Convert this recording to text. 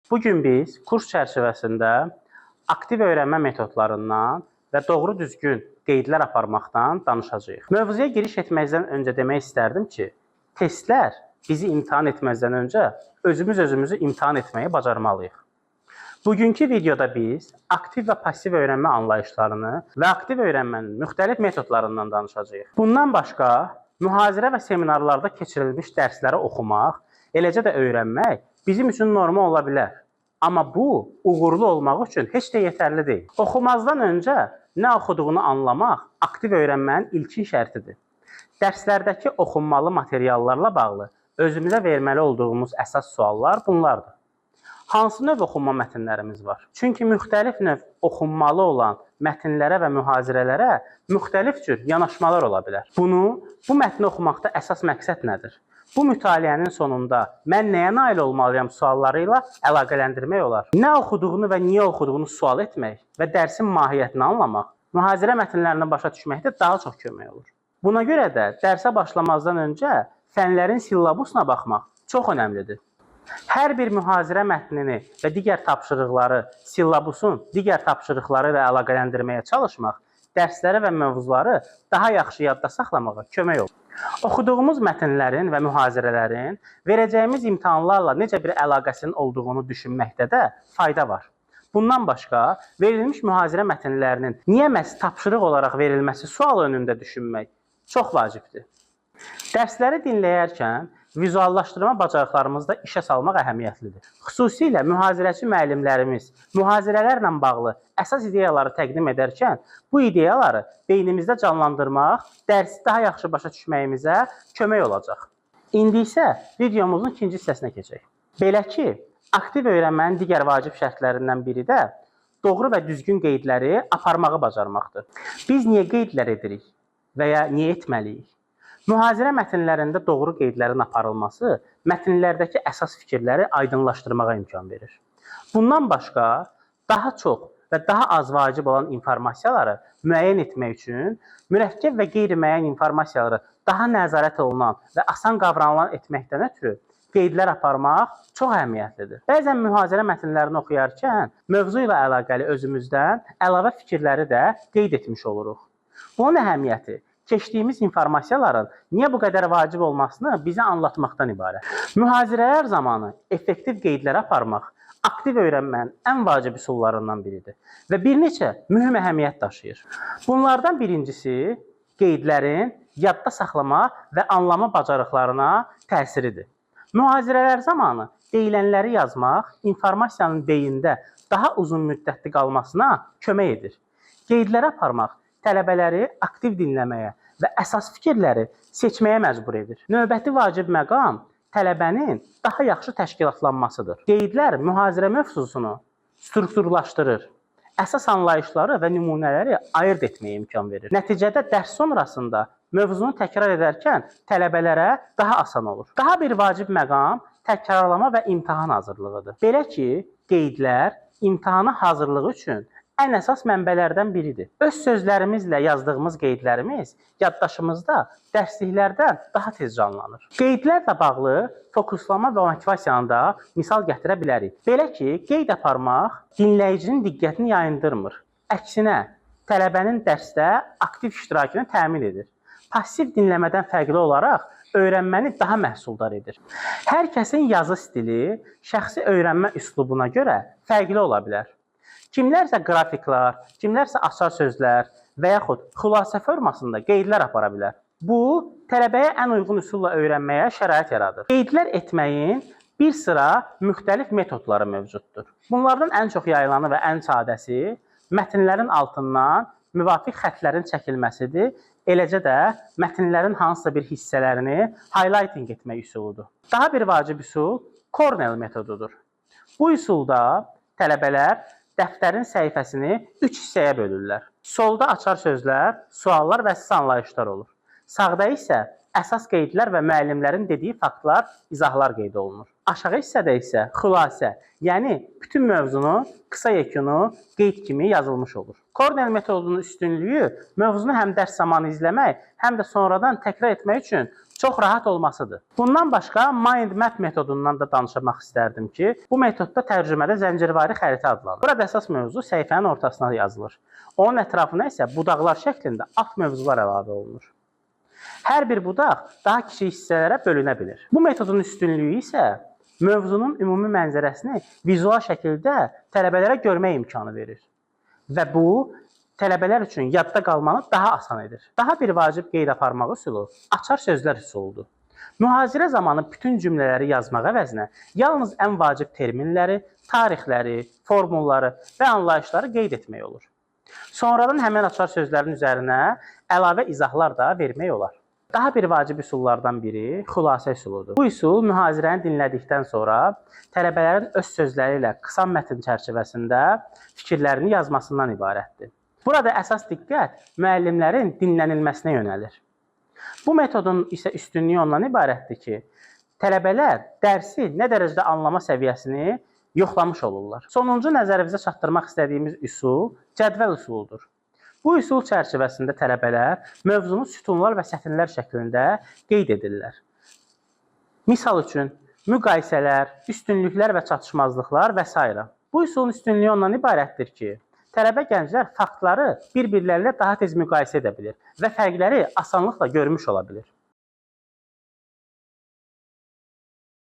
Bugün biz kurs çərçivəsində aktiv öyrənmə metodlarından və doğru düzgün qeydlər aparmaqdan danışacağıq. Mövzuya giriş etməzdən öncə demək istərdim ki, testlər bizi imtahan etməzdən öncə özümüzü imtahan etməyi bacarmalıyıq. Bugünkü videoda biz aktiv və pasiv öyrənmə anlayışlarını və aktiv öyrənmənin müxtəlif metodlarından danışacağıq. Bundan başqa, mühazirə və seminarlarda keçirilmiş dərsləri oxumaq, eləcə də öyrənmək bizim üçün normal ola bilər. Amma bu, uğurlu olmaq üçün heç də yetərli deyil. Oxumazdan öncə nə oxuduğunu anlamaq aktiv öyrənmənin ilkin şərtidir. Dərslərdəki oxunmalı materiallarla bağlı özümüzə verməli olduğumuz əsas suallar bunlardır. Hansı növ oxunma mətnlərimiz var? Çünki müxtəlif növ oxunmalı olan mətnlərə və mühazirələrə müxtəlif cür yanaşmalar ola bilər. Bu mətni oxumaqda əsas məqsəd nədir? Bu mütaliənin sonunda mən nəyə nail olmalıyam sualları ilə əlaqələndirmək olar. Nə oxuduğunu və niyə oxuduğunu sual etmək və dərsin mahiyyətini anlamaq, mühazirə mətnlərini başa düşməkdə daha çox kömək olur. Buna görə də dərsə başlamazdan öncə fənlərin sillabusuna baxmaq çox önəmlidir. Hər bir mühazirə mətnini və digər tapşırıqları sillabusun digər tapşırıqları ilə əlaqələndirməyə çalışmaq dərsləri və mövzuları daha yaxşı yadda saxlamağa kömək olur. Oxuduğumuz mətnlərin və mühazirələrin verəcəyimiz imtahanlarla necə bir əlaqəsinin olduğunu düşünməkdə də fayda var. Bundan başqa, verilmiş mühazirə mətnlərinin niyə məhz tapşırıq olaraq verilməsi sual önündə düşünmək çox vacibdir. Dərsləri dinləyərkən vizuallaşdırma bacarıqlarımızı da işə salmaq əhəmiyyətlidir. Xüsusilə mühazirəçi müəllimlərimiz mühazirələrlə bağlı əsas ideyaları təqdim edərkən bu ideyaları beynimizdə canlandırmaq dərsi daha yaxşı başa düşməyimizə kömək olacaq. İndi isə videomuzun ikinci hissəsinə keçək. Belə ki, aktiv öyrənmənin digər vacib şərtlərindən biri də doğru və düzgün qeydləri aparmağı bacarmaqdır. Biz niyə qeydlər edirik və ya niyə etməliyik? Mühazirə mətnlərində doğru qeydlərin aparılması mətnlərdəki əsas fikirləri aydınlaşdırmağa imkan verir. Bundan başqa, daha çox və daha az vacib olan informasiyaları müəyyən etmək üçün mürəkkəb və qeyri-müəyyən informasiyaları daha nəzarət olunan və asan qavranılan etməkdən ötürü qeydlər aparmaq çox əhəmiyyətlidir. Bəzən mühazirə mətnlərini oxuyarkən mövzu ilə əlaqəli özümüzdən əlavə fikirləri də qeyd etmiş oluruq. Bunun əhəmiyyəti keçdiyimiz informasiyaların niyə bu qədər vacib olmasını bizə anlatmaqdan ibarət. Mühazirələr zamanı effektiv qeydlər aparmaq aktiv öyrənmənin ən vacib üsullarından biridir və bir neçə mühüm əhəmiyyət daşıyır. Bunlardan birincisi qeydlərin yadda saxlama və anlama bacarıqlarına təsiridir. Mühazirələr zamanı deyilənləri yazmaq informasiyanın beyində daha uzun müddətli qalmasına kömək edir. Qeydlər aparmaq tələbələri aktiv dinləməyə və əsas fikirləri seçməyə məcbur edir. Növbəti vacib məqam tələbənin daha yaxşı təşkilatlanmasıdır. Qeydlər mühazirə mövzusunu strukturlaşdırır. Əsas anlayışları və nümunələri ayırd etməyə imkan verir. Nəticədə dərs sonrasında mövzunu təkrar edərkən tələbələrə daha asan olur. Daha bir vacib məqam təkrarlama və imtahan hazırlığıdır. Belə ki, qeydlər imtahana hazırlığı üçün ən əsas mənbələrdən biridir. Öz sözlərimizlə yazdığımız qeydlərimiz yaddaşımızda dərsliklərdən daha tez canlanır. Qeydlərlə bağlı fokuslama və motivasiyanı da misal gətirə bilərik. Belə ki, qeyd aparmaq dinləyicinin diqqətini yayındırmır. Əksinə, tələbənin dərsdə aktiv iştirakını təmin edir. Pasiv dinləmədən fərqli olaraq öyrənməni daha məhsuldar edir. Hər kəsin yazı stili şəxsi öyrənmə üslubuna görə fərqli ola bilər. Kimlərsə qrafiklar, kimlərsə açar sözlər və yaxud xülasə formasında qeydlər apara bilər. Bu, tələbəyə ən uyğun üsulla öyrənməyə şərait yaradır. Qeydlər etməyin bir sıra müxtəlif metodları mövcuddur. Bunlardan ən çox yayılanı və ən sadəsi mətnlərin altından müvafiq xətlərin çəkilməsidir. Eləcə də mətnlərin hansısa bir hissələrini highlighting etmək üsuludur. Daha bir vacib üsul Cornell metodudur. Bu üsulda tələbələr dəftərin səhifəsini 3 hissəyə bölürlər. Solda açar sözlər, suallar və əsas anlayışlar olur. Sağda isə əsas qeydlər və müəllimlərin dediyi faktlar, izahlar qeyd olunur. Aşağı hissədə isə xülasə, yəni bütün mövzunu qısa yekunu qeyd kimi yazılmış olur. Cornell metodunun üstünlüyü mövzunu həm dərs zamanı izləmək, həm də sonradan təkrar etmək üçün çox rahat olmasıdır. Bundan başqa mind map metodundan da danışmaq istərdim ki, bu metodda tərcümədə zəncirvari xəritə adlanır. Burada əsas mövzu səhifənin ortasına yazılır. Onun ətrafına isə budaqlar şəklində alt mövzular əlavə olunur. Hər bir budaq daha kiçik hissələrə bölünə bilir. Bu metodun üstünlüyü isə mövzunun ümumi mənzərəsini vizual şəkildə tələbələrə görmək imkanı verir. Və bu, tələbələr üçün yadda qalmanı daha asan edir. Daha bir vacib qeyd aparmaq üsulu açar sözlər üsuludur. Mühazirə zamanı bütün cümlələri yazmaq əvəzinə yalnız ən vacib terminləri, tarixləri, formulları və anlayışları qeyd etmək olur. Sonradan həmin açar sözlərin üzərinə əlavə izahlar da vermək olar. Daha bir vacib üsullardan biri xülasə üsuludur. Bu üsul mühazirəni dinlədikdən sonra tələbələrin öz sözləri ilə qısa mətn çərçivəsində fikirlərini yazmasından ibarətdir. Burada əsas diqqət müəllimlərin dinlənilməsinə yönəlir. Bu metodun isə üstünlüyü ondan ibarətdir ki, tələbələr dərsi nə dərəcədə anlama səviyyəsini yoxlamış olurlar. Sonuncu nəzərimizə çatdırmaq istədiyimiz üsul cədvəl üsuludur. Bu üsul çərçivəsində tələbələr mövzunu sütunlar və sətirlər şəklində qeyd edirlər. Misal üçün, müqayisələr, üstünlüklər və çatışmazlıqlar və s. Bu üsulun üstünlüyü ondan ibarətdir ki, tələbə gənclər faktları bir-birlərlə daha tez müqayisə edə bilir və fərqləri asanlıqla görmüş ola bilir.